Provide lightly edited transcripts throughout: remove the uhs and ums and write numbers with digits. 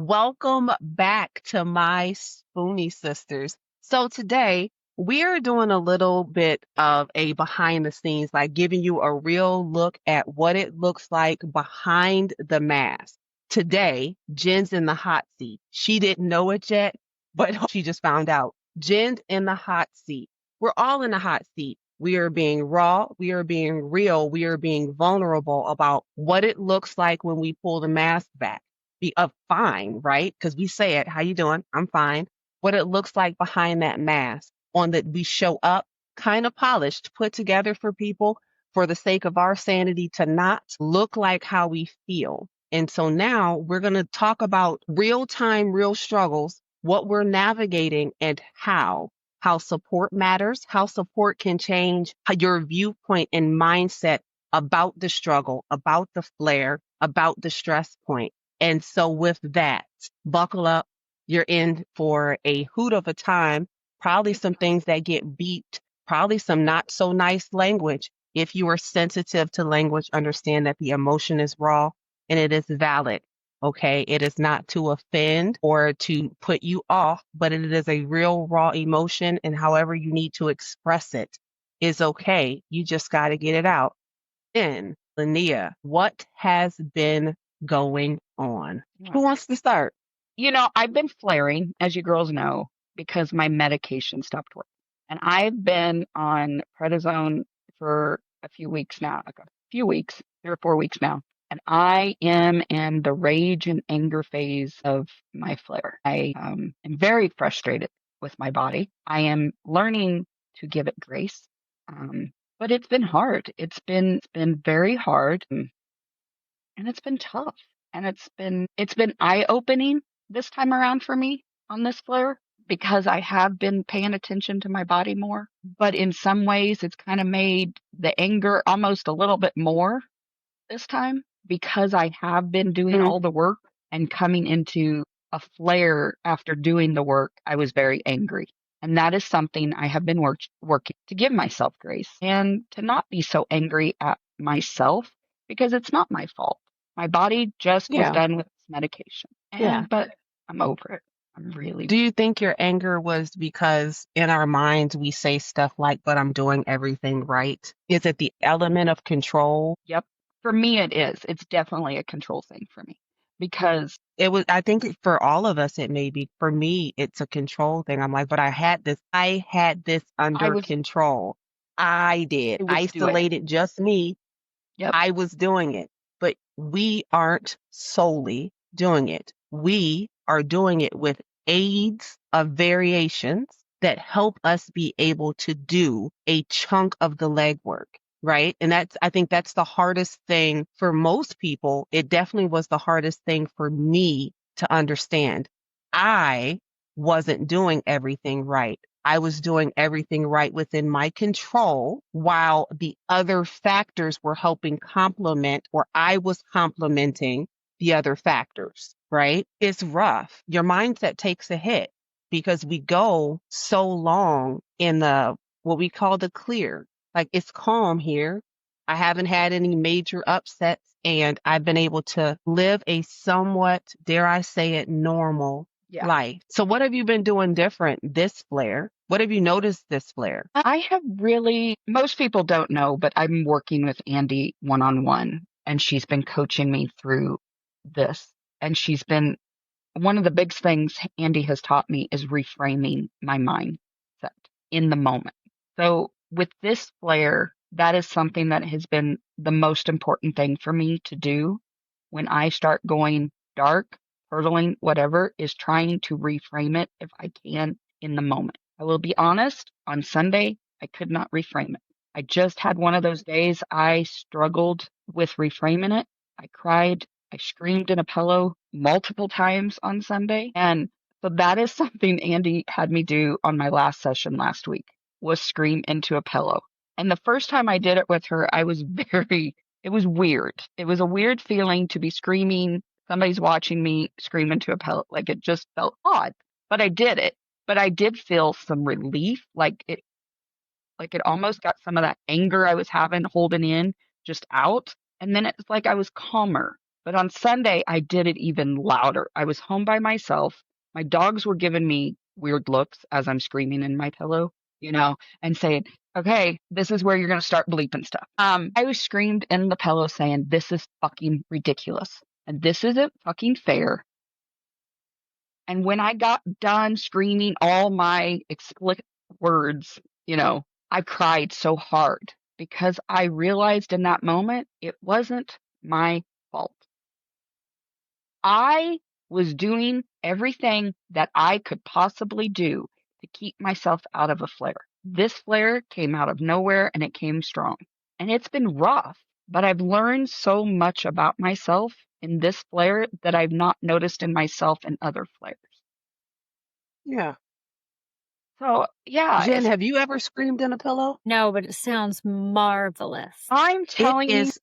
Welcome back to my Spoonie Sisters. So today we are doing a little bit of a behind the scenes, like giving you a real look at what it looks like behind the mask. Today, Jen's in the hot seat. She didn't know it yet, but she just found out. Jen's in the hot seat. We're all in the hot seat. We are being raw, we are being real, we are being vulnerable about what it looks like when we pull the mask back be of fine, right? Because we say it, how you doing? I'm fine. What it looks like behind that mask, on that we show up kind of polished, put together for people for the sake of our sanity to not look like how we feel. And so now we're going to talk about real time, real struggles, what we're navigating and how support matters, how support can change your viewpoint and mindset about the struggle, about the flare, about the stress point. And so with that, buckle up. You're in for a hoot of a time, probably some things that get beeped, probably some not so nice language. If you are sensitive to language, understand that the emotion is raw and it is valid. Okay. It is not to offend or to put you off, but it is a real raw emotion. And however you need to express it is okay. You just got to get it out. Then, Linnea, what has been going on? Who wants to start? I've been flaring, as you girls know, because my medication stopped working. And I've been on prednisone for a few weeks now, like a few weeks, 3 or 4 weeks now. And I am in the rage and anger phase of my flare. I am very frustrated with my body. I am learning to give it grace. But it's been hard. It's been very hard, and it's been tough. And it's been eye-opening this time around for me on this flare because I have been paying attention to my body more. But in some ways, it's kind of made the anger almost a little bit more this time because I have been doing all the work and coming into a flare after doing the work. I was very angry. And that is something I have been working to give myself grace and to not be so angry at myself because it's not my fault. My body just was Yeah. done with its medication. Yeah. But I'm over it. I'm really. Do you think your anger was because in our minds we say stuff like, but I'm doing everything right? Is it the element of control? Yep. For me, it is. It's definitely a control thing for me because I think for all of us, it may be. For me, it's a control thing. I'm like, but I had this I under was, control. I did. it was doing. Isolated, just me. Yep. I was doing it, but we aren't solely doing it. We are doing it with aids of variations that help us be able to do a chunk of the legwork, right? And I think that's the hardest thing for most people. It definitely was the hardest thing for me to understand. I wasn't doing everything right. I was doing everything right within my control while the other factors were helping complement, or I was complementing the other factors, right? It's rough. Your mindset takes a hit because we go so long in what we call the clear. Like it's calm here. I haven't had any major upsets and I've been able to live a somewhat, dare I say it, normal life. So what have you been doing different this flare? What have you noticed this flare? I have really, most people don't know, but I'm working with Andy one-on-one, and she's been coaching me through this. And one of the big things Andy has taught me is reframing my mindset in the moment. So with this flare, that is something that has been the most important thing for me to do when I start going dark, hurtling, whatever, is trying to reframe it if I can in the moment. I will be honest, on Sunday, I could not reframe it. I just had one of those days I struggled with reframing it. I cried. I screamed in a pillow multiple times on Sunday. And so that is something Andy had me do on my last session last week, was scream into a pillow. And the first time I did it with her, it was weird. It was a weird feeling to be screaming. Somebody's watching me scream into a pillow. Like it just felt odd, but I did it. But I did feel some relief, like it almost got some of that anger I was having holding in just out. And then it's like I was calmer. But on Sunday, I did it even louder. I was home by myself. My dogs were giving me weird looks as I'm screaming in my pillow, and saying, okay, this is where you're going to start bleeping stuff. I was screamed in the pillow saying, this is fucking ridiculous. And this isn't fucking fair. And when I got done screaming all my explicit words, I cried so hard because I realized in that moment it wasn't my fault. I was doing everything that I could possibly do to keep myself out of a flare. This flare came out of nowhere and it came strong. And it's been rough, but I've learned so much about myself in this flare that I've not noticed in myself in other flares. Yeah. So, yeah. Jen, have you ever screamed in a pillow? No, but it sounds marvelous. I'm telling you. It is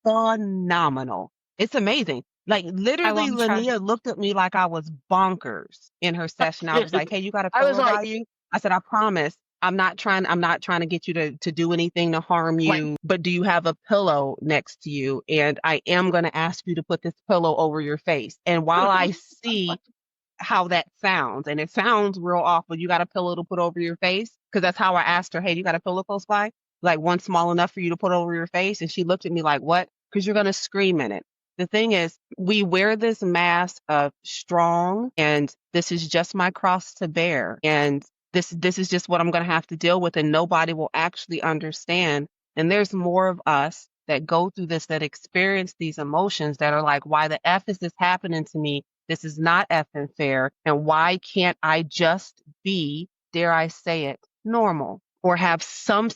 phenomenal. It's amazing. Like, literally, Linnea looked at me like I was bonkers in her session. I was like, hey, you got a pillow by you? I said, I promise. I'm not trying to get you to do anything to harm you, but do you have a pillow next to you? And I am going to ask you to put this pillow over your face. And while I see how that sounds, and it sounds real awful, you got a pillow to put over your face? Because that's how I asked her, hey, you got a pillow close by? Like one small enough for you to put over your face? And she looked at me like, what? Because you're going to scream in it. The thing is, we wear this mask of strong, and this is just my cross to bear. And this is just what I'm going to have to deal with, and nobody will actually understand. And there's more of us that go through this, that experience these emotions, that are like, why the F is this happening to me? This is not effing fair. And why can't I just be, dare I say it, normal, or have some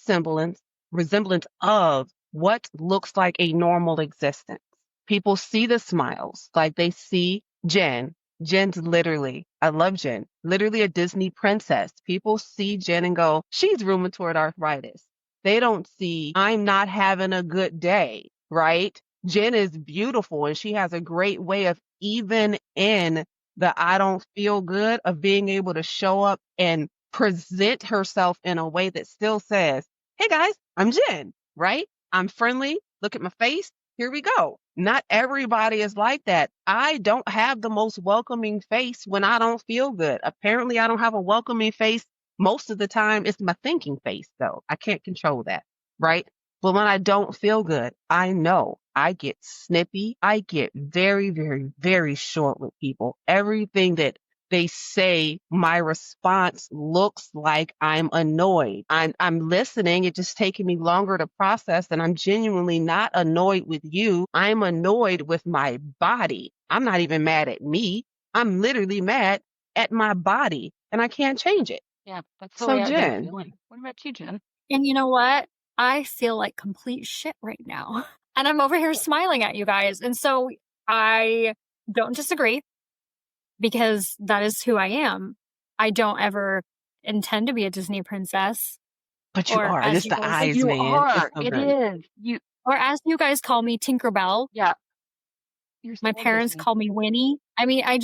resemblance of what looks like a normal existence? People see the smiles, like they see Jen. Jen's literally, I love Jen, literally a Disney princess. People see Jen and go, she's rheumatoid arthritis. They don't see, I'm not having a good day, right? Jen is beautiful, and she has a great way of, even in the I don't feel good, of being able to show up and present herself in a way that still says, hey guys, I'm Jen, right? I'm friendly. Look at my face. Here we go. Not everybody is like that. I don't have the most welcoming face when I don't feel good. Apparently, I don't have a welcoming face most of the time. It's my thinking face, though. I can't control that, right? But when I don't feel good, I know I get snippy. I get very, very, very short with people. Everything that they say, my response looks like I'm annoyed. I'm listening. It's just taking me longer to process, and I'm genuinely not annoyed with you. I'm annoyed with my body. I'm not even mad at me. I'm literally mad at my body, and I can't change it. Yeah, that's the way I've been Jen, feeling. What about you, Jen? And you know what? I feel like complete shit right now. And I'm over here smiling at you guys. And so I don't disagree, because that is who I am. I don't ever intend to be a Disney princess. but you are. It's the eyes, you man. Are. It is. You. Or as you guys call me, Tinkerbell. Yeah. My parents call me Winnie. I mean, I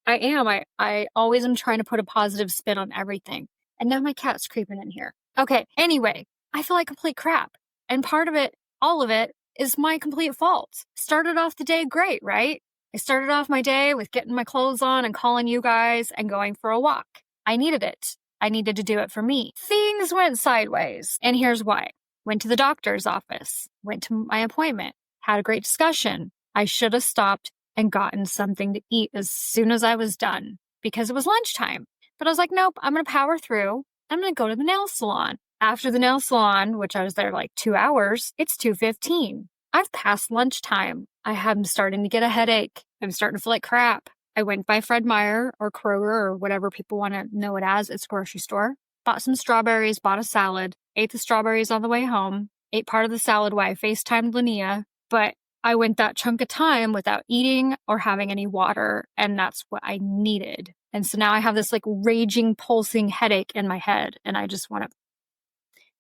am. I always am trying to put a positive spin on everything. And now my cat's creeping in here. Okay. Anyway, I feel like complete crap. And part of it, all of it, is my complete fault. Started off the day great, right? I started off my day with getting my clothes on and calling you guys and going for a walk. I needed it. I needed to do it for me. Things went sideways. And here's why. Went to the doctor's office. Went to my appointment. Had a great discussion. I should have stopped and gotten something to eat as soon as I was done, because it was lunchtime. But I was like, nope, I'm going to power through. I'm going to go to the nail salon. After the nail salon, which I was there like 2 hours, it's 2:15. I've passed lunchtime. I'm starting to get a headache. I'm starting to feel like crap. I went by Fred Meyer or Kroger or whatever people want to know it as. It's a grocery store. Bought some strawberries, bought a salad, ate the strawberries on the way home, ate part of the salad while I FaceTimed Linnea. But I went that chunk of time without eating or having any water, and that's what I needed. And so now I have this like raging, pulsing headache in my head, and I just want to,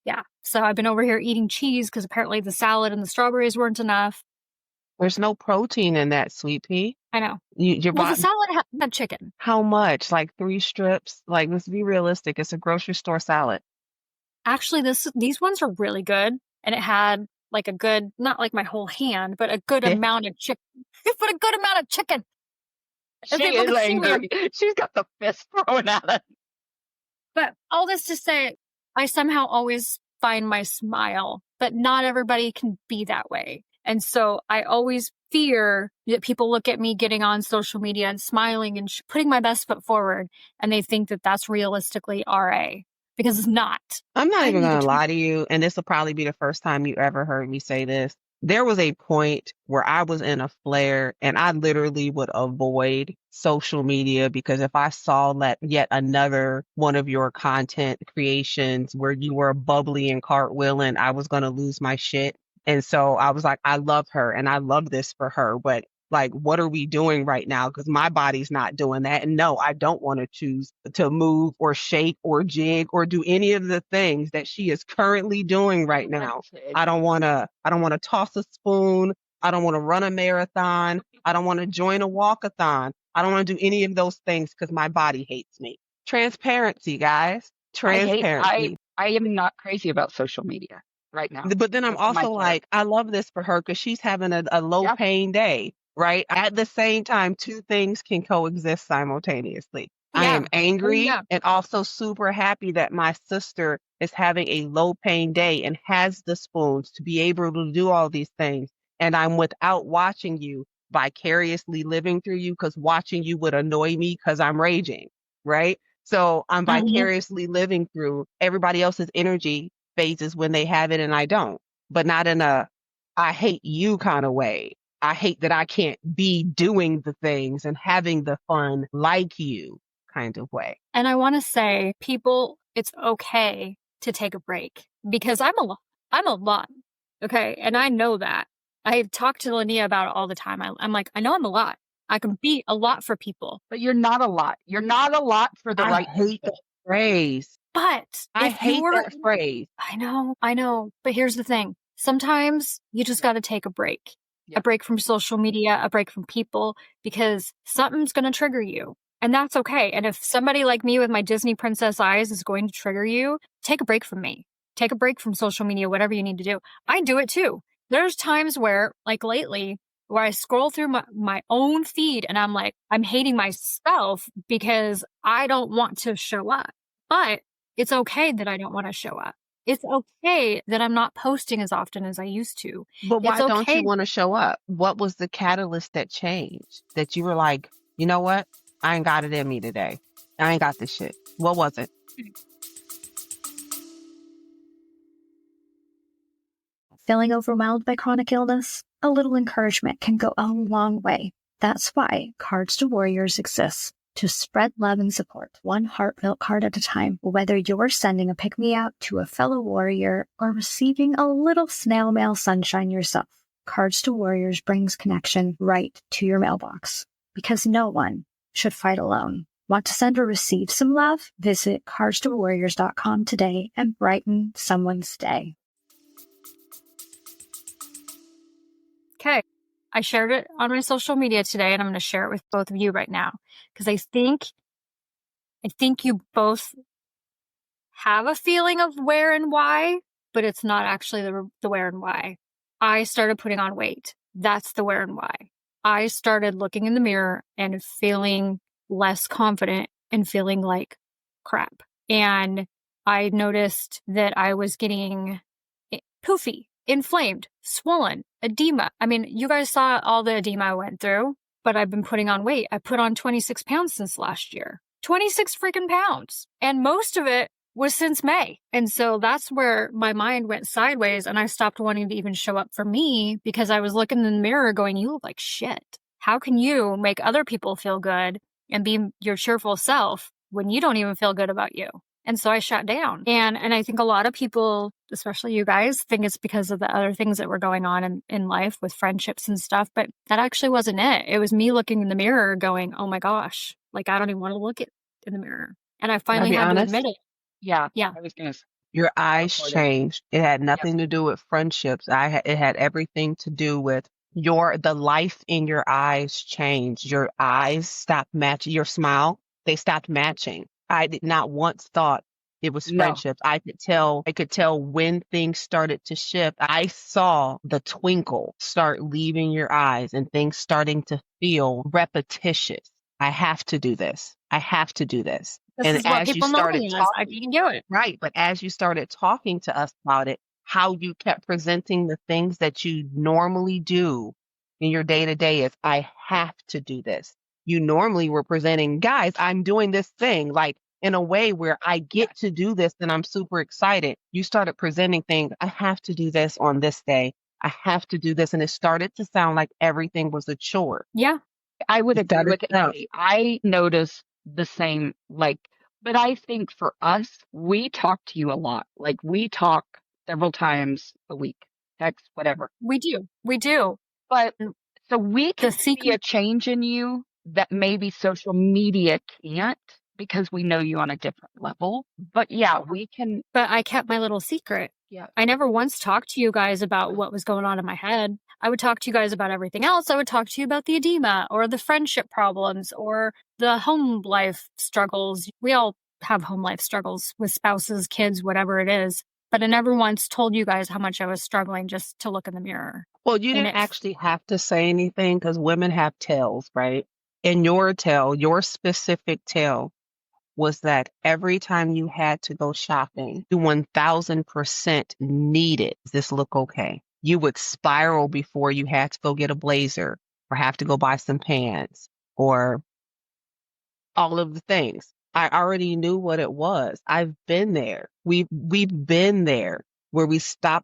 yeah. So I've been over here eating cheese because apparently the salad and the strawberries weren't enough. There's no protein in that, sweet pea. I know. Your Well, body, the salad had chicken. how much? Like 3 strips? Like, let's be realistic. It's a grocery store salad. Actually, these ones are really good, and it had like a good, not like my whole hand, but a good Yeah. amount of chicken. But a good amount of chicken. She is angry. She's got the fist thrown at it. But all this to say, I somehow always find my smile, but not everybody can be that way. And so I always fear that people look at me getting on social media and smiling and putting my best foot forward, and they think that that's realistically RA, because it's not. I'm not even going to lie to you, and this will probably be the first time you ever heard me say this. There was a point where I was in a flare and I literally would avoid social media because if I saw that yet another one of your content creations where you were bubbly and cartwheeling, I was going to lose my shit. And so I was like, I love her and I love this for her, but like, what are we doing right now? Because my body's not doing that. And no, I don't want to choose to move or shake or jig or do any of the things that she is currently doing right now. I don't want to toss a spoon. I don't want to run a marathon. I don't want to join a walkathon. I don't want to do any of those things because my body hates me. Transparency, guys. Transparency. I am not crazy about social media right now. But then I'm also like, I love this for her because she's having a low pain day. Right. At the same time, two things can coexist simultaneously. Yeah. I am angry and also super happy that my sister is having a low pain day and has the spoons to be able to do all these things. And I'm without watching you vicariously living through you because watching you would annoy me because I'm raging. Right. So I'm vicariously living through everybody else's energy phases when they have it and I don't, but not in a I hate you kind of way. I hate that I can't be doing the things and having the fun like you kind of way. And I want to say, people, it's okay to take a break because I'm a lot. Okay. And I know that. I talk to Linnea about it all the time. I'm like, I know I'm a lot. I can be a lot for people. But you're not a lot. You're not a lot for the right I hate that phrase. But I hate that phrase. I know. But here's the thing. Sometimes you just got to take a break. A break from social media, a break from people, because something's going to trigger you. And that's okay. And if somebody like me with my Disney princess eyes is going to trigger you, take a break from me. Take a break from social media, whatever you need to do. I do it too. There's times where, like lately, where I scroll through my own feed and I'm like, I'm hating myself because I don't want to show up. But it's okay that I don't want to show up. It's okay that I'm not posting as often as I used to. But why don't you want to show up? What was the catalyst that changed? That you were like, you know what? I ain't got it in me today. I ain't got this shit. What was it? Feeling overwhelmed by chronic illness? A little encouragement can go a long way. That's why Cards to Warriors exists. To spread love and support, one heartfelt card at a time, whether you're sending a pick-me-up to a fellow warrior or receiving a little snail mail sunshine yourself. Cards to Warriors brings connection right to your mailbox, because no one should fight alone. Want to send or receive some love? Visit cardstowarriors.com today and brighten someone's day. Okay. I shared it on my social media today, and I'm going to share it with both of you right now because I think you both have a feeling of where and why, but it's not actually the where and why. I started putting on weight. That's the where and why. I started looking in the mirror and feeling less confident and feeling like crap. And I noticed that I was getting poofy, inflamed, swollen, edema. I mean, you guys saw all the edema I went through, but I've been putting on weight. I put on 26 pounds since last year. 26 freaking pounds. And most of it was since May. And so that's where my mind went sideways and I stopped wanting to even show up for me because I was looking in the mirror going, you look like shit. How can you make other people feel good and be your cheerful self when you don't even feel good about you? And so I shut down. And I think a lot of people, especially you guys, think it's because of the other things that were going on in life with friendships and stuff. But that actually wasn't it. It was me looking in the mirror going, oh my gosh, like I don't even want to look in the mirror. And I finally had to admit it. Yeah. I was going to say. Your eyes changed. It had nothing to do with friendships. It had everything to do with the life in your eyes changed. Your eyes stopped matching. Your smile, they stopped matching. I did not once thought It was No. friendships. I could tell when things started to shift. I saw the twinkle start leaving your eyes and things starting to feel repetitious. I have to do this. I have to do this. This And is what as you people know started me as. I talking, can do it. right, but as you started talking to us about it, how you kept presenting the things that you normally do in your day to day is, I have to do this. You normally were presenting, guys, I'm doing this thing, like in a way where I get to do this and I'm super excited. You started presenting things, I have to do this on this day. I have to do this. And it started to sound like everything was a chore. Yeah. I would It agree started with to sound, Andy. I notice the same, like, but I think for us, we talk to you a lot. Like, we talk several times a week, text, whatever. We do. We do. But so we The can see a secret, change in you that maybe social media can't because we know you on a different level. But yeah, we can. but I kept my little secret. Yeah. I never once talked to you guys about what was going on in my head. I would talk to you guys about everything else. I would talk to you about the edema or the friendship problems or the home life struggles. We all have home life struggles with spouses, kids, whatever it is. But I never once told you guys how much I was struggling just to look in the mirror. well, you And didn't it, actually have to say anything because women have tells, right? And your tell, your specific tell was that every time you had to go shopping, you 1000% needed, does this look okay? You would spiral before you had to go get a blazer or have to go buy some pants or all of the things. I already knew what it was. I've been there. We've been there where we start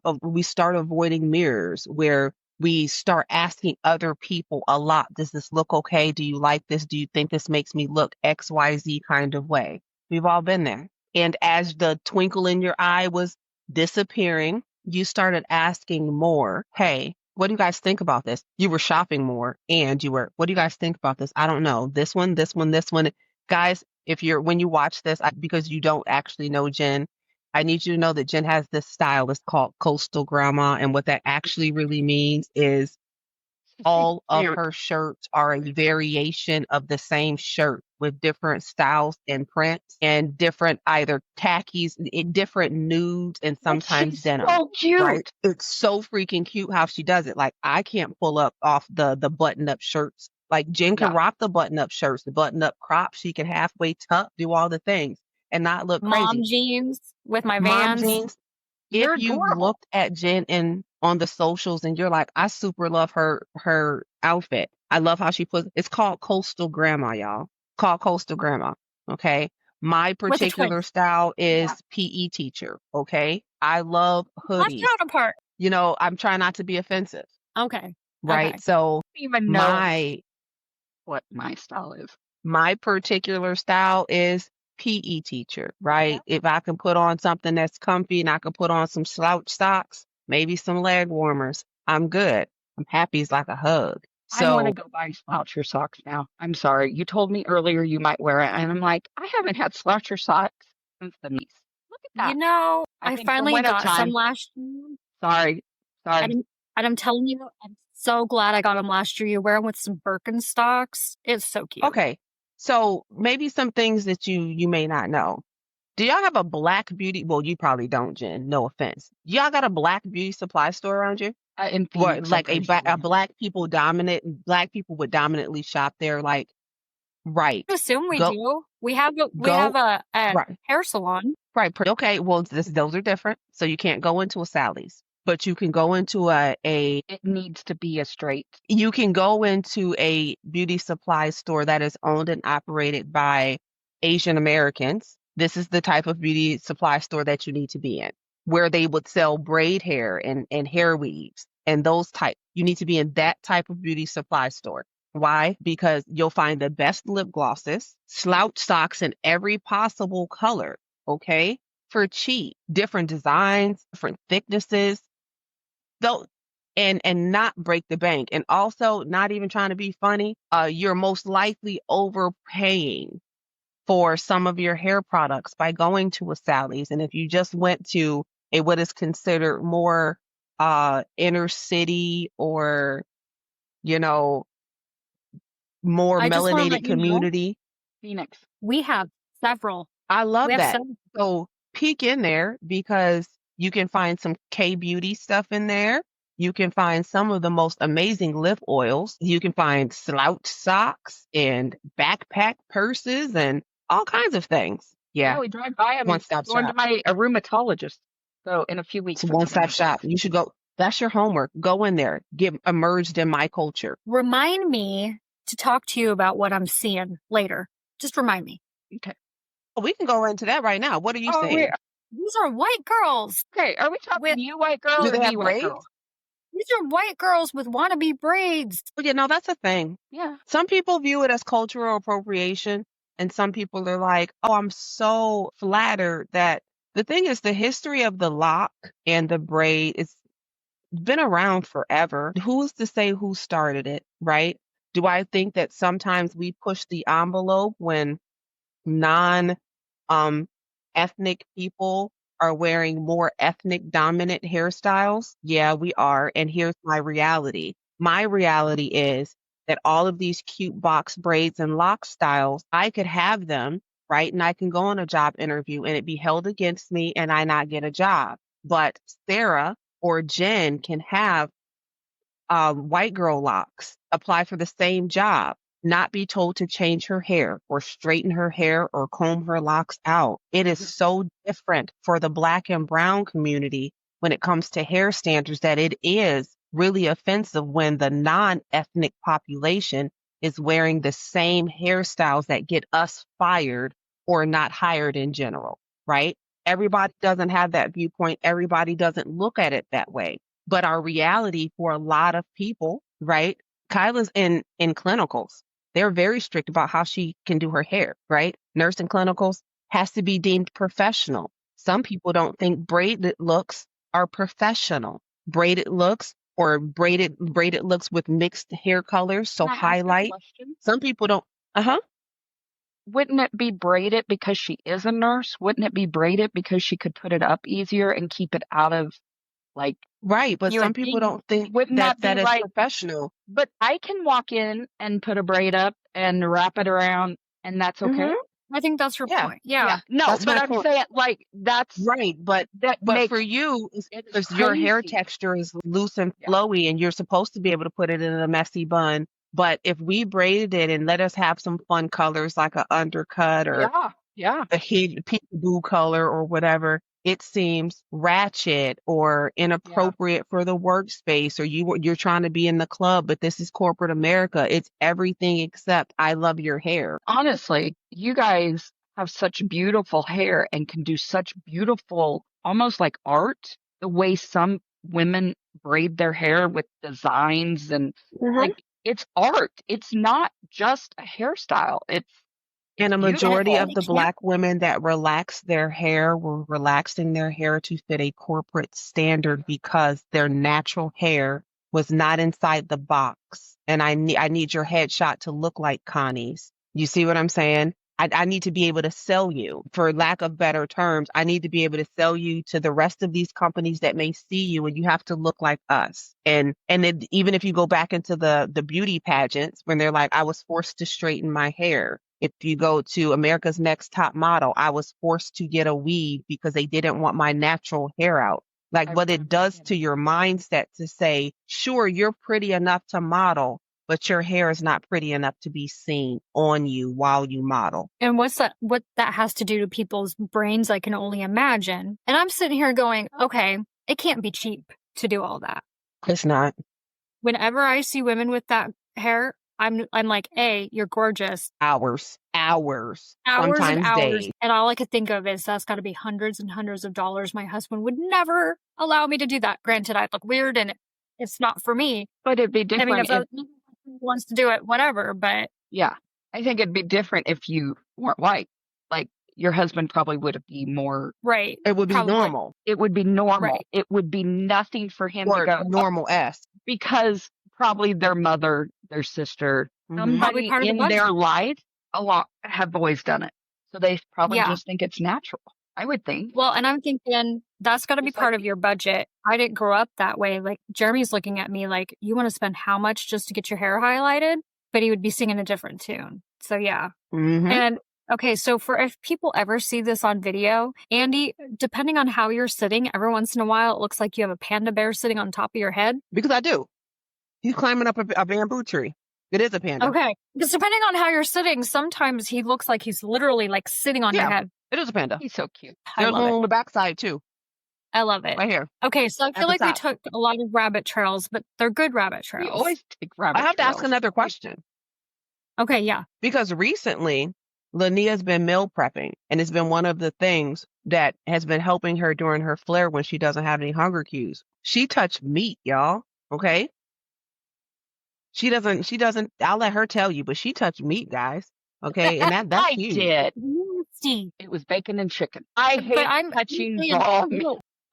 avoiding mirrors, where we start asking other people a lot. Does this look okay? Do you like this? Do you think this makes me look XYZ kind of way? We've all been there. And as the twinkle in your eye was disappearing, you started asking more. Hey, what do you guys think about this? You were shopping more and what do you guys think about this? I don't know. This one, this one, this one. Guys, when you watch this, because you don't actually know Jen, I need you to know that Jen has this style. It's called coastal grandma. And what that actually really means is all of her shirts are a variation of the same shirt with different styles and prints and different either khakis, different nudes, and sometimes denim. So cute. Right? It's so freaking cute how she does it. Like, I can't pull up off the button-up shirts. Like, Jen can rock the button-up shirts, the button-up crop. She can halfway tuck, do all the things and not look crazy. mom jeans with my Mom Vans. jeans. You're If you adorable. looked at Jen on the socials and you're like, I super love her outfit. I love how she puts it's called coastal grandma, y'all. Called coastal grandma. Okay. My With a particular twist. style is PE teacher. Okay. I love My hoodies. counterpart. You know, I'm trying not to be offensive. Okay. Right. Okay. So Even know my what my style is. my particular style is PE teacher, right? If I can put on something that's comfy and I can put on some slouch socks, maybe some leg warmers, I'm good. I'm happy as like a hug. I want to So, go buy sloucher socks now. I'm sorry. You told me earlier you might wear it, and I'm like, I haven't had sloucher socks since the niece. Look at that. You know, I I think for finally winter got some time. last year. Sorry. And I'm telling you, I'm so glad I got them last year. You wear them with some Birkenstocks. It's so cute. okay. So maybe some things that you may not know. Do y'all have a black beauty? Well, you probably don't, Jen. No offense. Y'all got a black beauty supply store around you? In Where Phoenix, like I'm pretty sure. black people would dominantly shop there, like, right. I assume we Go do. We have go a right. hair salon. Right. Okay. Well, those are different. So you can't go into a Sally's, but you can go into It needs to be a straight. you can go into a beauty supply store that is owned and operated by Asian Americans. This is the type of beauty supply store that you need to be in, where they would sell braid hair and hair weaves and those type. You need to be in that type of beauty supply store. Why? Because you'll find the best lip glosses, slouch socks in every possible color, okay? For cheap, different designs, different thicknesses, though, and not break the bank. And also, not even trying to be funny, you're most likely overpaying for some of your hair products by going to a Sally's. And if you just went to what is considered more inner city or, you know, more I just want to melanated let you know, community. Phoenix. we have several. I love We have that. several. So peek in there because you can find some K-beauty stuff in there. You can find some of the most amazing lip oils. You can find slouch socks and backpack purses and all kinds of things. Yeah, we drive by. I'm one-stop going to shop. my rheumatologist. So in a few weeks. It's a one-stop shop. You should go. That's your homework. Go in there. Get immersed in my culture. Remind me to talk to you about what I'm seeing later. Just remind me. Okay. We can go into that right now. What are you saying? These are white girls. Okay. Are we talking you white girls Do or they me have white braids? girls? These are white girls with wannabe braids. Well, no, that's a thing. Yeah. Some people view it as cultural appropriation, and some people are like, oh, I'm so flattered that the thing is the history of the lock and the braid is been around forever. Who's to say who started it, right? Do I think that sometimes we push the envelope when non ethnic people are wearing more ethnic dominant hairstyles? Yeah, we are. And here's my reality. My reality is that all of these cute box braids and lock styles, I could have them, right? And I can go on a job interview and it be held against me and I not get a job. But Sarah or Jen can have white girl locks, apply for the same job, not be told to change her hair or straighten her hair or comb her locks out. It is so different for the Black and brown community when it comes to hair standards that it is really offensive when the non-ethnic population is wearing the same hairstyles that get us fired or not hired in general, right? Everybody doesn't have that viewpoint. Everybody doesn't look at it that way. But our reality for a lot of people, right? Kyla's in clinicals. They're very strict about how she can do her hair, right? Nursing clinicals has to be deemed professional. Some people don't think braided looks are professional. Braided looks or braided looks with mixed hair colors, so Can I ask a highlight. question? Some people don't. Uh-huh. Wouldn't it be braided because she is a nurse? Wouldn't it be braided because she could put it up easier and keep it out of like Right, but you some would people think? don't think Wouldn't that that be is like? professional. But I can walk in and put a braid up and wrap it around, and that's okay. Mhm. I think that's your Yeah. point. Yeah. No, That's but my I'm point. saying like that's Right, but that But for makes you, it's because your hair crazy. texture is loose and Yeah. flowy, and you're supposed to be able to put it in a messy bun. But if we braided it and let us have some fun colors like an undercut or Yeah. a peekaboo color or whatever, it seems ratchet or inappropriate for the workspace, or you're trying to be in the club, but this is corporate America. It's everything except I love your hair. Honestly, you guys have such beautiful hair and can do such beautiful, almost like art, the way some women braid their hair with designs and like it's art. It's not just a hairstyle. It's And a beautiful. majority of it the can't- Black women that relaxed their hair were relaxing their hair to fit a corporate standard because their natural hair was not inside the box. And I need your headshot to look like Connie's. You see what I'm saying? I need to be able to sell you, for lack of better terms, I need to be able to sell you to the rest of these companies that may see you, and you have to look like us. And even if you go back into the beauty pageants when they're like, I was forced to straighten my hair. If you go to America's Next Top Model, I was forced to get a weave because they didn't want my natural hair out. Like what it does to your mindset to say, sure, you're pretty enough to model, but your hair is not pretty enough to be seen on you while you model. And what that has to do to people's brains, I can only imagine. And I'm sitting here going, okay, it can't be cheap to do all that. It's not. Whenever I see women with that hair, I'm like, A, you're gorgeous. Hours, Hours sometimes and hours. days. And all I could think of is that's got to be hundreds and hundreds of dollars. My husband would never allow me to do that. Granted, I look weird and it's not for me. But it'd be different. I mean, if other people wants to do it, whatever. But yeah, I think it'd be different if you weren't white. Like your husband probably would be more. Right. It would be Probably. normal. It would be normal. Right. It would be nothing for him Or to go normal-esque. because probably their mother, their sister, Mhm. somebody part of the in budget. their life have always done it. So they probably Yeah. just think it's natural. I would think. Well, and I'm thinking that's got to be It's part like- of your budget. I didn't grow up that way. Like Jeremy's looking at me like, you want to spend how much just to get your hair highlighted? But he would be singing a different tune. So yeah. Mhm. And Okay, so for if people ever see this on video, Andy, depending on how you're sitting, every once in a while it looks like you have a panda bear sitting on top of your head. Because I do. He's climbing up a bamboo tree. It is a panda. Okay, because depending on how you're sitting, sometimes he looks like he's literally like sitting on your head. It is a panda. He's so cute. I There's love one it. on the backside too, I love it. right here. Okay, so I feel the like we top. took a lot of rabbit trails, but they're good rabbit We trails. always take rabbit I have to ask trails. another question Okay, yeah. because recently Lania's been meal prepping, and it's been one of the things that has been helping her during her flare when she doesn't have any hunger cues. She touched meat, y'all. Okay. She doesn't, I'll let her tell you, but she touched meat, guys. Okay. And that's I huge. did. Nasty. It was bacon and chicken. I hate I'm touching saying, raw meat.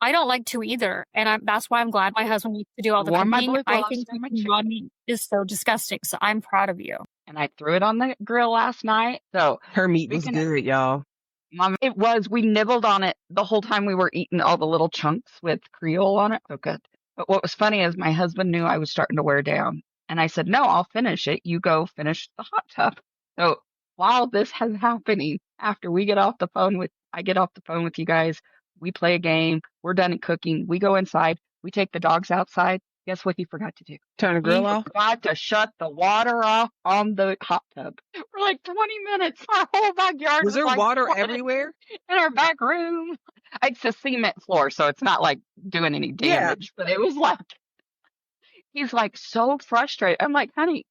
I don't like to either, and that's why I'm glad my husband needs to do all the Warm my cooking. blue I gloves think and my cooking raw chicken. meat is so disgusting, so I'm proud of you. And I threw it on the grill last night. So Her meat was Speaking of- good, y'all. Mom, it was. We nibbled on it the whole time we were eating all the little chunks with Creole on it. So good. But what was funny is my husband knew I was starting to wear down. And I said, no, I'll finish it. You go finish the hot tub. So while this is happening, after I get off the phone with you guys, we play a game. We're done cooking. We go inside. We take the dogs outside. Guess what he forgot to do? Turn the grill He off. forgot to shut the water off on the hot tub for like 20 minutes. Our whole backyard Was there like water flooded everywhere? in our back room. It's a cement floor, so it's not like doing any Yeah. damage, but it was like, he's like so frustrated. I'm like, honey,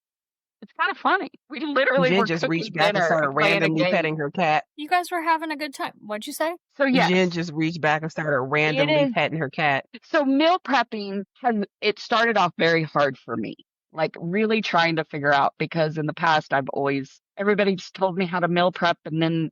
it's kind of funny. We literally Jen were just cooking reached back and dinner started and playing a randomly game. petting her cat. You guys were having a good time. What'd you say? So yes, Jen just reached back and started randomly is. petting her cat. So meal prepping it started off very hard for me. Like really trying to figure out, because in the past everybody's told me how to meal prep, and then,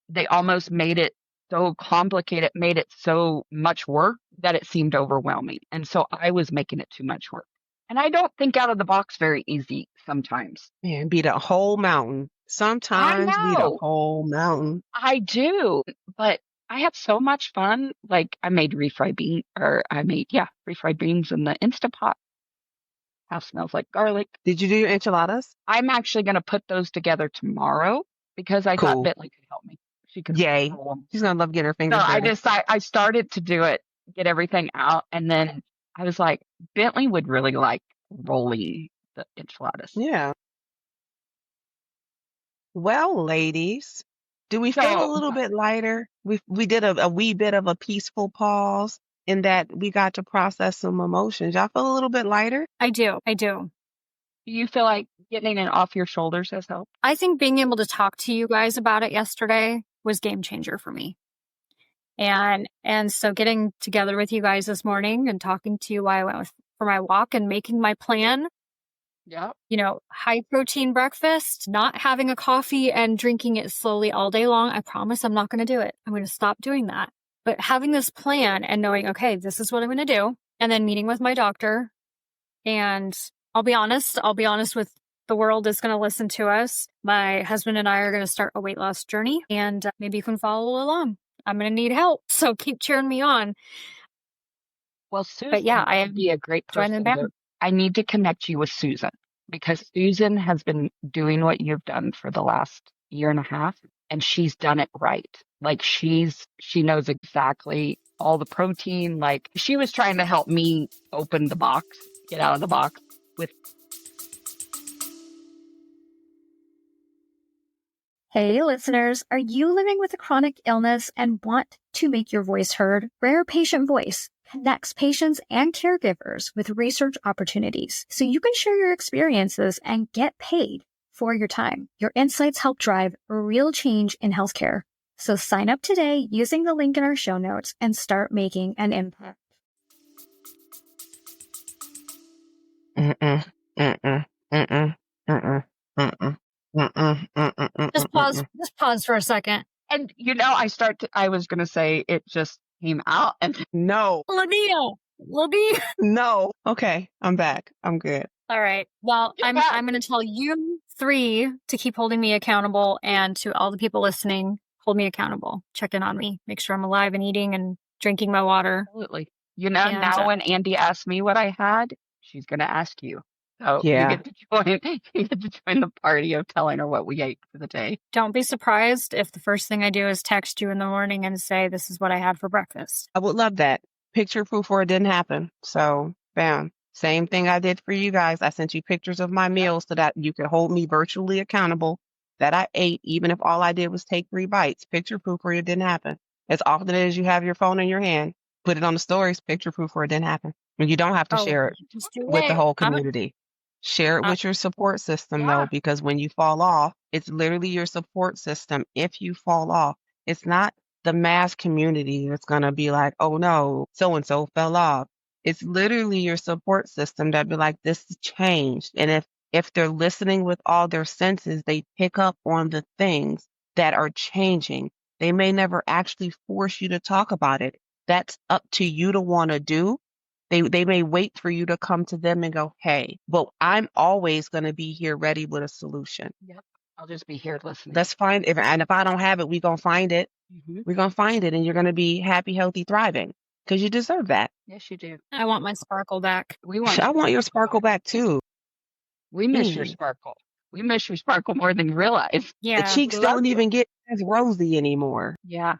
they almost made it so complicated, made it so much work that it seemed overwhelming. And so I was making it too much work. And I don't think out of the box very easy sometimes. Man, beat a whole mountain. Sometimes beat a know. whole mountain. I do, but I have so much fun. Like I made refried beans in the Instapot. House smells like garlic. Did you do your enchiladas? I'm actually going to put those together tomorrow because I thought Cool. Bentley could help me. She could. Yay. roll 'em. She's gonna love getting her So fingers dirty. I started to do it, get everything out, and then I was like, Bentley would really like rolling the enchiladas. Yeah. Well, ladies, do we feel a So- little bit lighter? We did a wee bit of a peaceful pause in that we got to process some emotions. Y'all feel a little bit lighter? I do. Do you feel like getting it off your shoulders has helped? I think being able to talk to you guys about it yesterday was game changer for me. And so getting together with you guys this morning and talking to you while I went for my walk and making my plan, Yeah. high protein breakfast, not having a coffee and drinking it slowly all day long. I promise I'm not going to do it. I'm going to stop doing that. But having this plan and knowing, okay, this is what I'm going to do. And then meeting with my doctor. And I'll be honest with the world is going to listen to us. My husband and I are going to start a weight loss journey, and maybe you can follow along. I'm going to need help. So keep cheering me on. Well, Susan But yeah, I would be a great join the person. band. I need to connect you with Susan because Susan has been doing what you've done for the last year and a half, and she's done it right. Like she knows exactly all the protein. Like she was trying to help me open the box, get out of the box with. Hey, listeners, are you living with a chronic illness and want to make your voice heard? Rare Patient Voice connects patients and caregivers with research opportunities so you can share your experiences and get paid for your time. Your insights help drive real change in healthcare. So sign up today using the link in our show notes and start making an impact. Just pause for a second. And I was going to say it just came out and No. Lydia. No. Okay, I'm back. I'm good. All right. Well, You're I'm back. going to tell you 3 to keep holding me accountable, and to all the people listening, hold me accountable. Check in on me. Make sure I'm alive and eating and drinking my water. absolutely. And, Now when Andy asked me what I had, she's going to ask you. So you Yeah. get to join. You get to join the party of telling her what we ate for the day. Don't be surprised if the first thing I do is text you in the morning and say, this is what I had for breakfast. I would love that. Picture proof or it didn't happen. So, bam. Same thing I did for you guys. I sent you pictures of my meals so that you could hold me virtually accountable that I ate, even if all I did was take 3 bites. Picture proof or it didn't happen. As often as you have your phone in your hand, put it on the stories, picture proof or it didn't happen. And you don't have to share it Just do with the it. whole community. Share it with your support system, though, because when you fall off, it's literally your support system. If you fall off, it's not the mass community that's going to be like, oh no, so-and-so fell off. It's literally your support system that be like, this has changed. And if they're listening with all their senses, they pick up on the things that are changing. They may never actually force you to talk about it. That's up to you to want to do. They may wait for you to come to them and go, hey, but I'm always going to be here ready with a solution. Yep. I'll just be here listening. That's fine. If I don't have it, we're going to find it. We're going to find it and you're going to be happy, healthy, thriving because you deserve that. Yes, you do. I want my sparkle back. I want your sparkle back too. We miss your sparkle. We miss your sparkle more than you realize. Yeah. The cheeks don't even get as rosy anymore. Yeah.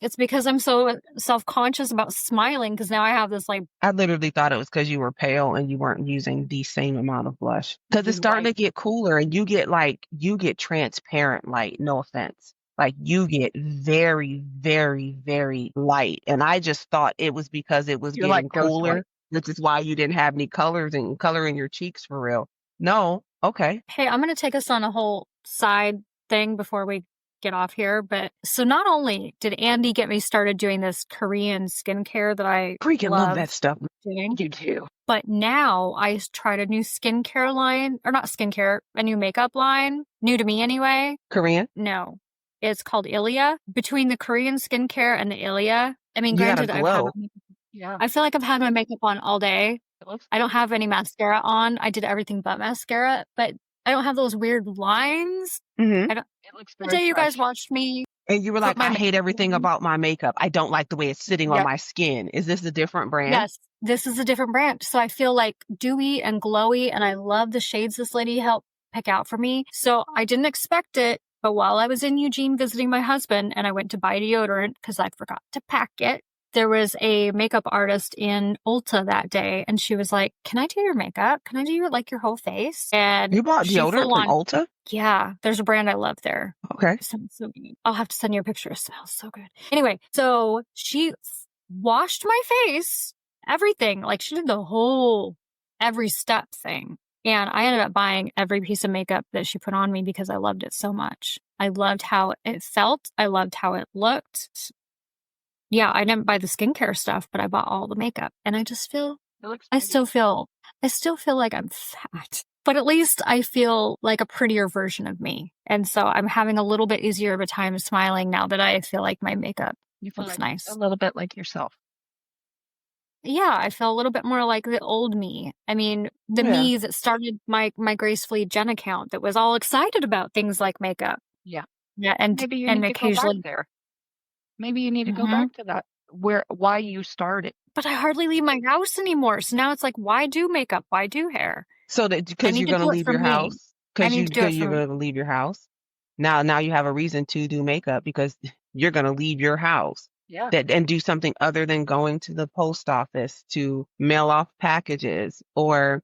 It's because I'm so self-conscious about smiling because now I have this like... I literally thought it was because you were pale and you weren't using the same amount of blush. Because it's starting to get cooler and you get transparent light, no offense. Like you get very, very, very light. And I just thought it was because it was getting cooler, which is why you didn't have any color in your cheeks for real. No. Okay. Hey, I'm going to take us on a whole side thing before we get off here. But so not only did Andy get me started doing this Korean skincare that I freaking love that stuff. Doing, you too. But now I tried a new skincare line, or not skincare, a new makeup line, new to me anyway. Korean? No, it's called Ilia. Between the Korean skincare and the Ilia, I mean, you granted, I feel like I've had my makeup on all day. I don't have any mascara on. I did everything but mascara, but I don't have those weird lines. Mm-hmm. It looks very the day you guys watched me. And you were like, I hate everything about my makeup. I don't like the way it's sitting on my skin. Is this a different brand? Yes, this is a different brand. So I feel like dewy and glowy, and I love the shades this lady helped pick out for me. So I didn't expect it, but while I was in Eugene visiting my husband and I went to buy deodorant because I forgot to pack it, there was a makeup artist in Ulta that day, and she was like, can I do your makeup? Can I do your whole face? And you bought deodorant from Ulta? Yeah, there's a brand I love there. Okay. It smells so good. I'll have to send you a picture. It smells so good. Anyway, so she washed my face, everything. Like she did the whole every step thing. And I ended up buying every piece of makeup that she put on me because I loved it so much. I loved how it felt. I loved how it looked. Yeah, I didn't buy the skincare stuff, but I bought all the makeup. And I just feel, I still feel like I'm fat. But at least I feel like a prettier version of me. And so I'm having a little bit easier of a time smiling now that I feel like my makeup looks nice. A little bit like yourself. Yeah, I feel a little bit more like the old me. I mean, the me that started my Gracefully Jen account that was all excited about things like makeup. Yeah. Yeah, and maybe you need to go back there. Maybe you need to go back to that, why you started. But I hardly leave my house anymore. So now it's like, why do makeup? Why do hair? So that because you're going to leave your house, because you're going to leave your house. Now you have a reason to do makeup because you're going to leave your house. Yeah. And do something other than going to the post office to mail off packages or,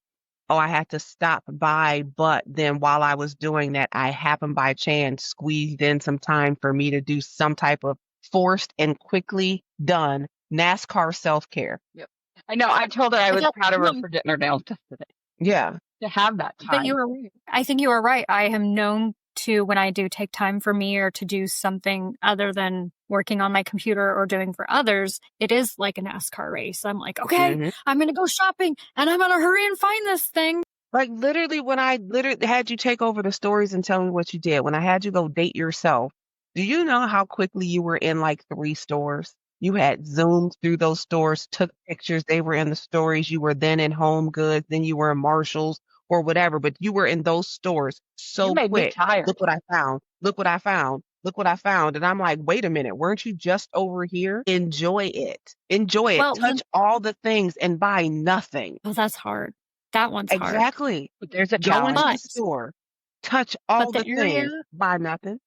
I had to stop by. But then while I was doing that, I happened by chance squeezed in some time for me to do some type of forced and quickly done NASCAR self-care. Yep. I know. I told her I was proud of her for getting her nails done today. Yeah. To have that time. But you were right. I think you were right. I am known to, when I do take time for me or to do something other than working on my computer or doing for others, it is like a NASCAR race. I'm like, okay, I'm going to go shopping and I'm going to hurry and find this thing. Like literally when I had you take over the stories and tell me what you did, when I had you go date yourself, do you know how quickly you were in like 3 stores? You had zoomed through those stores, took pictures. They were in the stories. You were then in Home Goods. Then you were in Marshalls or whatever. But you were in those stores so quick. Me tired. Look what I found. Look what I found. Look what I found. And I'm like, wait a minute. Weren't you just over here? Enjoy it. Enjoy it. Touch all the things and buy nothing. Oh, that's hard. That one's hard. Exactly. But there's a Go challenge. into the store, touch all the the things, buy nothing.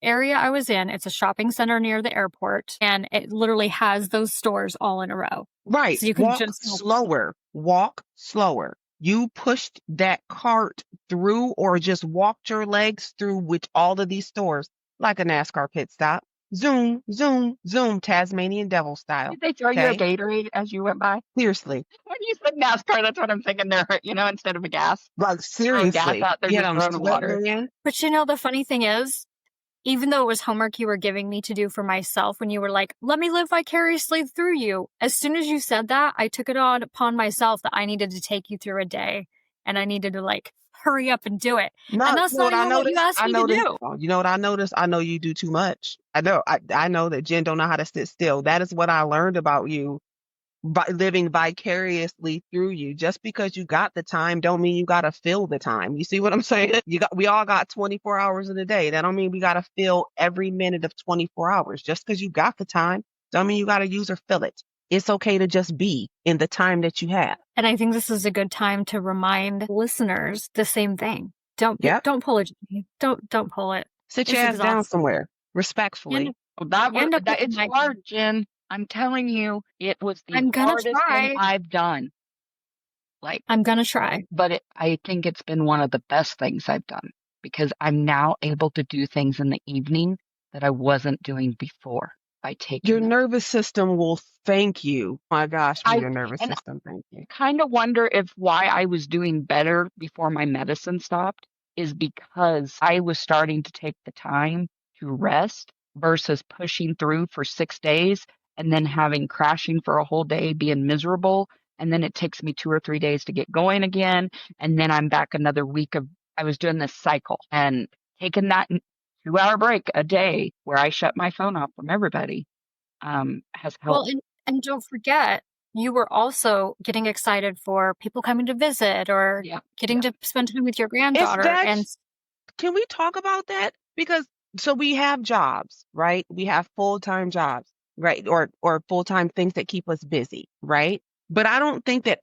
area I was in, it's a shopping center near the airport, and it literally has those stores all in a row. Right. So you can Walk just slower. Walk slower. You pushed that cart through or just walked your legs through with all of these stores like a NASCAR pit stop. Zoom, zoom, zoom, Tasmanian devil style. Did they throw you a Okay? Gatorade as you went by? Seriously. When you said NASCAR, that's what I'm thinking there, instead of a gas. Like Throwing gas seriously. out there, Yeah, just I'm throwing water. sweating in. But you know, the funny thing is, even though it was homework you were giving me to do for myself, when you were like, let me live vicariously through you, as soon as you said that, I took it on upon myself that I needed to take you through a day and I needed to like hurry up and do it. No, And that's you know not what I even what you noticed? asked me to do. You know what I noticed? I know you do too much. I know that Jen don't know how to sit still. That is what I learned about you by living vicariously through you. Just because you got the time don't mean you got to fill the time. You see what I'm saying? We all got 24 hours in a day. That don't mean we got to fill every minute of 24 hours. Just because you got the time don't mean you got to use or fill it. It's okay to just be in the time that you have. And I think this is a good time to remind listeners the same thing. Don't pull it. Don't pull it. Sit your ass down somewhere respectfully. It's hard, Jen. I'm telling you, it was the hardest thing I've done. Like, I'm gonna try. But I think it's been one of the best things I've done because I'm now able to do things in the evening that I wasn't doing before by taking your nervous system will thank you. My gosh, your nervous system thank you. I kind of wonder if why I was doing better before my medicine stopped is because I was starting to take the time to rest versus pushing through for 6 days and then crashing for a whole day, being miserable. And then it takes me 2 or 3 days to get going again. And then I'm back another week I was doing this cycle and taking that 2-hour break a day where I shut my phone off from everybody has helped. Well, and don't forget, you were also getting excited for people coming to visit or getting to spend time with your granddaughter. And can we talk about that? Because so we have jobs, right? We have full-time jobs, right? Or full-time things that keep us busy, right? But I don't think that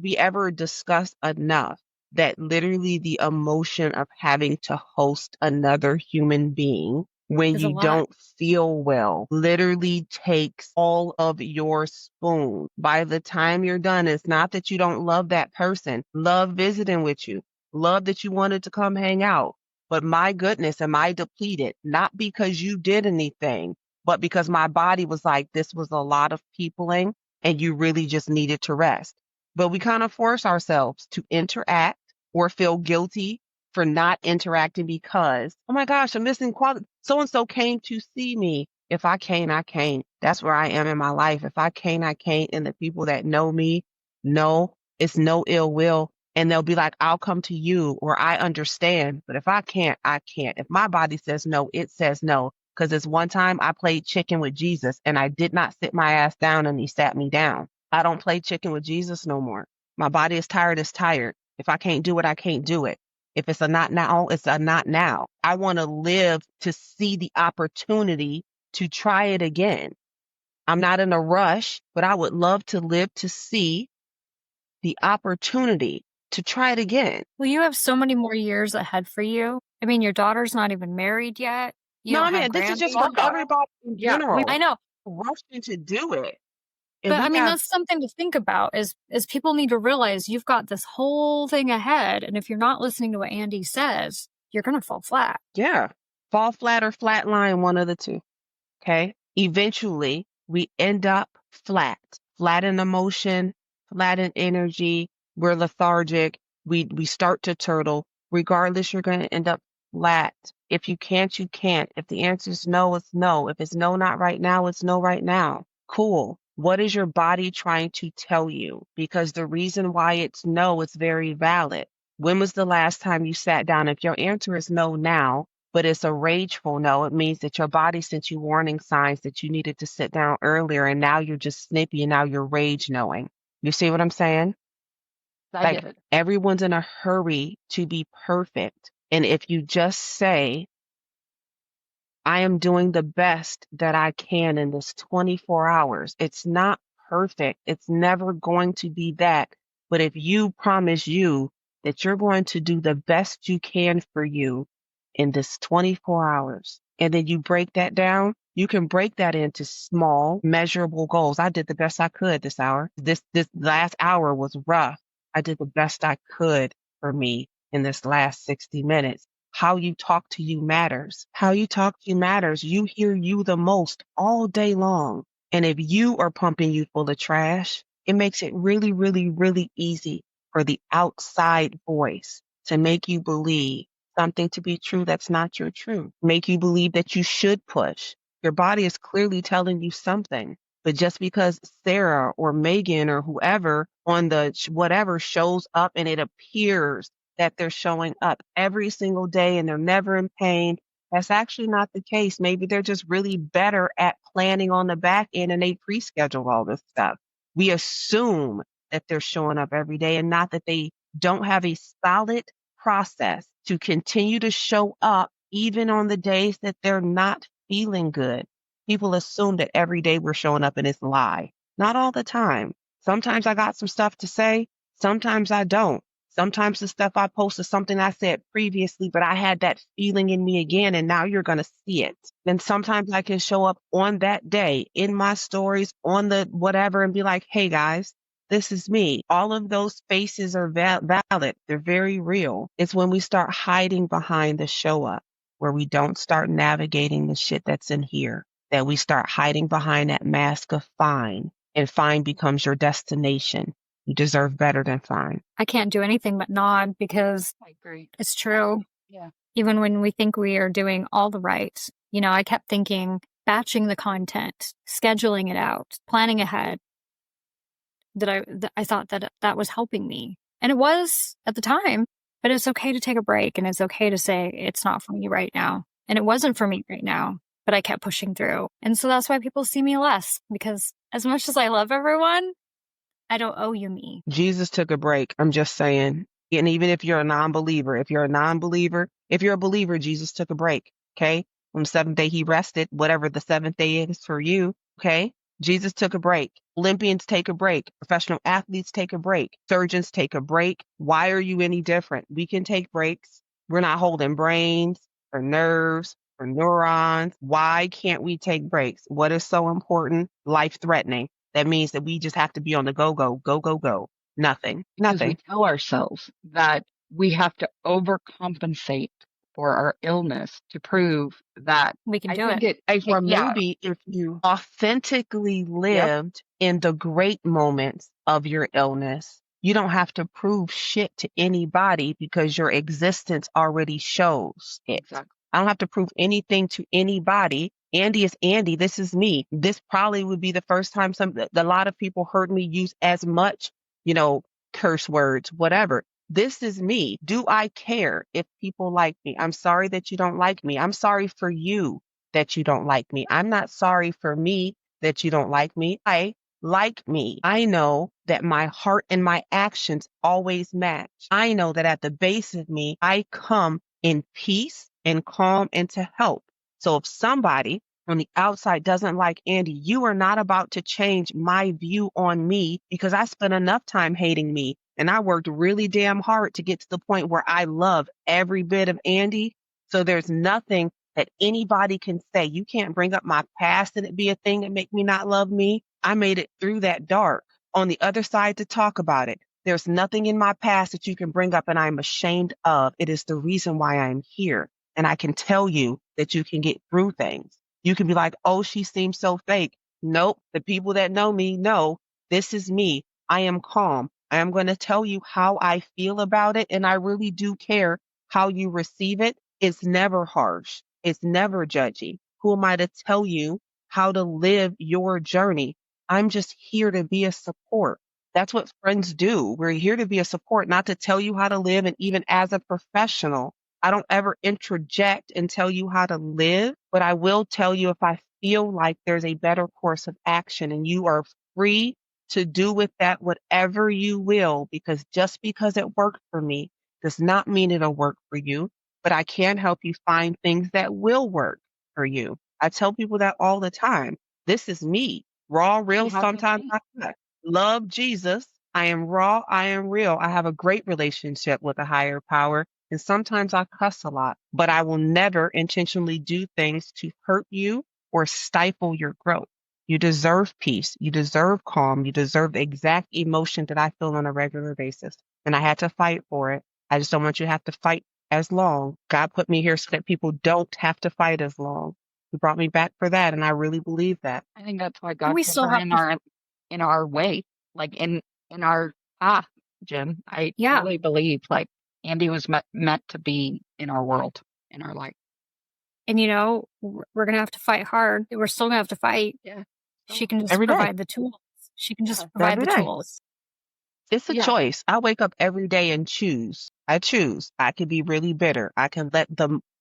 we ever discuss enough that literally the emotion of having to host another human being when you don't feel well literally takes all of your spoon. By the time you're done, it's not that you don't love that person, love visiting with you, love that you wanted to come hang out. But my goodness, am I depleted? Not because you did anything, but because my body was like, this was a lot of peopling and you really just needed to rest. But we kind of force ourselves to interact or feel guilty for not interacting because, oh my gosh, I'm missing quality. So-and-so came to see me. If I can't, I can't. That's where I am in my life. If I can't, I can't. And the people that know me know it's no ill will. And they'll be like, I'll come to you or I understand. But if I can't, I can't. If my body says no, it says no. Because this one time I played chicken with Jesus and I did not sit my ass down and he sat me down. I don't play chicken with Jesus no more. My body is tired, it's tired. If I can't do it, I can't do it. If it's a not now, it's a not now. I want to live to see the opportunity to try it again. I'm not in a rush, but I would love to live to see the opportunity to try it again. Well, you have so many more years ahead for you. I mean, your daughter's not even married yet. This is just for everybody in general. I know. Rushing to do it. But I mean, that's something to think about is people need to realize you've got this whole thing ahead. And if you're not listening to what Andy says, you're going to fall flat. Yeah. Fall flat or flat line, one of the two. Okay. Eventually we end up flat in emotion, flat in energy. We're lethargic. We start to turtle. Regardless, you're going to end up flat. If you can't, you can't. If the answer is no, it's no. If it's no, not right now, it's no right now. Cool. What is your body trying to tell you? Because the reason why it's no is very valid. When was the last time you sat down? If your answer is no now, but it's a rageful no, it means that your body sent you warning signs that you needed to sit down earlier, and now you're just snippy and now you're rage knowing. You see what I'm saying? I get it. Everyone's in a hurry to be perfect. And if you just say, I am doing the best that I can in this 24 hours. It's not perfect. It's never going to be that. But if you promise you that you're going to do the best you can for you in this 24 hours, and then you break that down, you can break that into small, measurable goals. I did the best I could this hour. This last hour was rough. I did the best I could for me in this last 60 minutes. How you talk to you matters. How you talk to you matters. You hear you the most all day long. And if you are pumping you full of trash, it makes it really, really, really easy for the outside voice to make you believe something to be true that's not your truth. Make you believe that you should push. Your body is clearly telling you something. But just because Sarah or Megan or whoever on the whatever shows up and it appears that they're showing up every single day and they're never in pain, that's actually not the case. Maybe they're just really better at planning on the back end and they pre-schedule all this stuff. We assume that they're showing up every day and not that they don't have a solid process to continue to show up even on the days that they're not feeling good. People assume that every day we're showing up and it's a lie. Not all the time. Sometimes I got some stuff to say. Sometimes I don't. Sometimes the stuff I post is something I said previously, but I had that feeling in me again, and now you're going to see it. Then sometimes I can show up on that day in my stories, on the whatever, and be like, hey guys, this is me. All of those faces are valid. They're very real. It's when we start hiding behind the show up, where we don't start navigating the shit that's in here, that we start hiding behind that mask of fine, and fine becomes your destination. You deserve better than fine. I can't do anything but nod because I agree. it's true. Yeah. Even when we think we are doing all the right, I kept thinking batching the content, scheduling it out, planning ahead, that I thought that was helping me. And it was at the time, but it's okay to take a break and it's okay to say it's not for me right now. And it wasn't for me right now, but I kept pushing through. And so that's why people see me less, because as much as I love everyone, I don't owe you me. Jesus took a break. I'm just saying. And even if you're a non-believer, if you're a believer, Jesus took a break. Okay. On the seventh day, he rested, whatever the seventh day is for you. Okay. Jesus took a break. Olympians take a break. Professional athletes take a break. Surgeons take a break. Why are you any different? We can take breaks. We're not holding brains or nerves or neurons. Why can't we take breaks? What is so important? Life-threatening. That means that we just have to be on the go. Nothing. Because we tell ourselves that we have to overcompensate for our illness to prove that we can do it. Or maybe if you authentically lived in the great moments of your illness, you don't have to prove shit to anybody because your existence already shows it. Exactly. I don't have to prove anything to anybody. Andy is Andy. This is me. This probably would be the first time a lot of people heard me use as much, curse words, whatever. This is me. Do I care if people like me? I'm sorry that you don't like me. I'm sorry for you that you don't like me. I'm not sorry for me that you don't like me. I like me. I know that my heart and my actions always match. I know that at the base of me, I come in peace and calm and to help. So if somebody on the outside doesn't like Andy, you are not about to change my view on me because I spent enough time hating me and I worked really damn hard to get to the point where I love every bit of Andy. So there's nothing that anybody can say. You can't bring up my past and it be a thing that make me not love me. I made it through that dark on the other side to talk about it. There's nothing in my past that you can bring up and I'm ashamed of. It is the reason why I'm here. And I can tell you that you can get through things. You can be like, oh, she seems so fake. Nope. The people that know me know this is me. I am calm. I am going to tell you how I feel about it. And I really do care how you receive it. It's never harsh. It's never judgy. Who am I to tell you how to live your journey? I'm just here to be a support. That's what friends do. We're here to be a support, not to tell you how to live. And even as a professional, I don't ever interject and tell you how to live, but I will tell you if I feel like there's a better course of action, and you are free to do with that whatever you will, because just because it worked for me does not mean it'll work for you, but I can help you find things that will work for you. I tell people that all the time. This is me. Raw, real, sometimes I cut. Love Jesus, I am raw. I am real. I have a great relationship with a higher power. And sometimes I cuss a lot, but I will never intentionally do things to hurt you or stifle your growth. You deserve peace. You deserve calm. You deserve the exact emotion that I feel on a regular basis. And I had to fight for it. I just don't want you to have to fight as long. God put me here so that people don't have to fight as long. He brought me back for that, and I really believe that. I think that's why And God we put still her have to, in our way, like in our path, Jen. I yeah. truly believe like Andy was meant to be in our world, in our life. And we're going to have to fight hard. We're still going to have to fight. Yeah. She can just Every day. provide the tools. She can just Yeah. provide Every the day. tools. It's a Yeah. choice. I wake up every day and choose. I choose. I can be really bitter. I can let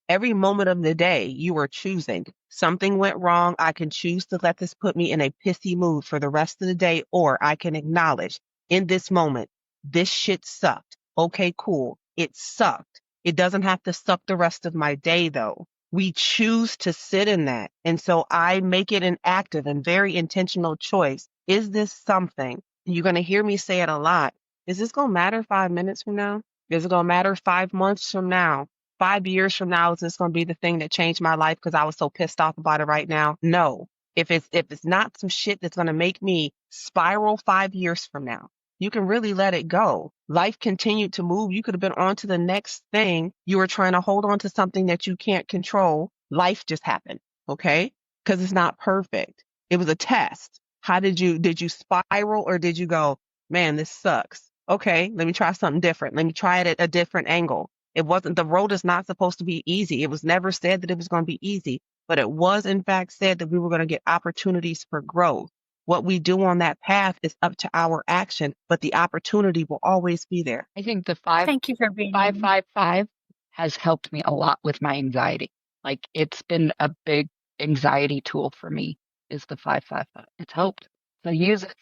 every moment of the day you are choosing. Something went wrong. I can choose to let this put me in a pissy mood for the rest of the day, or I can acknowledge in this moment, this shit sucked. Okay, cool. It sucked. It doesn't have to suck the rest of my day though. We choose to sit in that. And so I make it an active and very intentional choice. Is this something? You're going to hear me say it a lot. Is this going to matter 5 minutes from now? Is it going to matter 5 months from now? 5 years from now, is this going to be the thing that changed my life because I was so pissed off about it right now? No. If it's not some shit that's going to make me spiral 5 years from now, you can really let it go. Life continued to move. You could have been on to the next thing. You were trying to hold on to something that you can't control. Life just happened. Okay. Because it's not perfect. It was a test. How did you spiral, or did you go, man, this sucks? Okay, let me try something different. Let me try it at a different angle. The road is not supposed to be easy. It was never said that it was going to be easy, but it was in fact said that we were going to get opportunities for growth. What we do on that path is up to our action, but the opportunity will always be there. I think the Thank you for being 555 has helped me a lot with my anxiety. Like it's been a big anxiety tool for me is the 555. It's helped. So use it.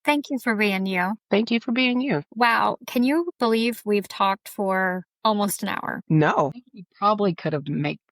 Thank you for being you. Thank you for being you. Wow. Can you believe we've talked for almost an hour? No, I think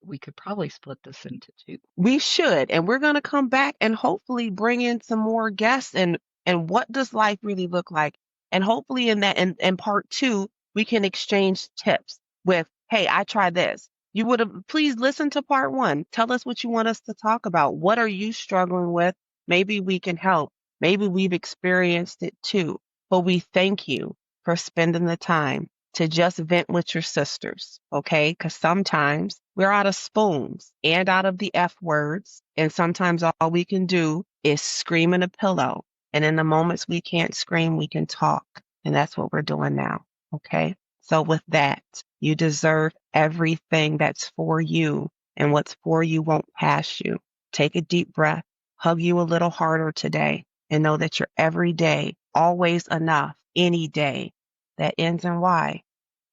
we could probably split this into two. we should. And we're going to come back and hopefully bring in some more guests and what does life really look like? And hopefully in that, in part two, we can exchange tips with, hey, I tried this. You would have, please listen to part one. Tell us what you want us to talk about. What are you struggling with? Maybe we can help. Maybe we've experienced it too. But we thank you for spending the time to just vent with your sisters, okay? Because sometimes we're out of spoons and out of the F words. And sometimes all we can do is scream in a pillow. And in the moments we can't scream, we can talk. And that's what we're doing now, okay? So with that, you deserve everything that's for you. And what's for you won't pass you. Take a deep breath, hug you a little harder today, and know that you're every day, always enough, any day that ends in Y.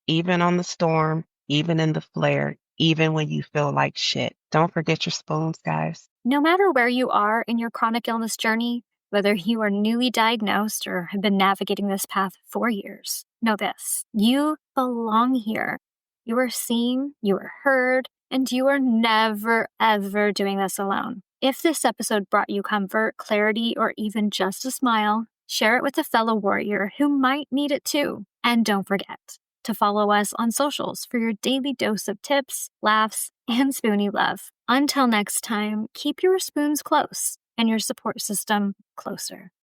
Even on the storm, even in the flare, even when you feel like shit. Don't forget your spoons, guys. No matter where you are in your chronic illness journey, whether you are newly diagnosed or have been navigating this path for years, know this: you belong here. You are seen, you are heard, and you are never, ever doing this alone. If this episode brought you comfort, clarity, or even just a smile, share it with a fellow warrior who might need it too. And don't forget to follow us on socials for your daily dose of tips, laughs, and Spoonie love. Until next time, keep your spoons close and your support system closer.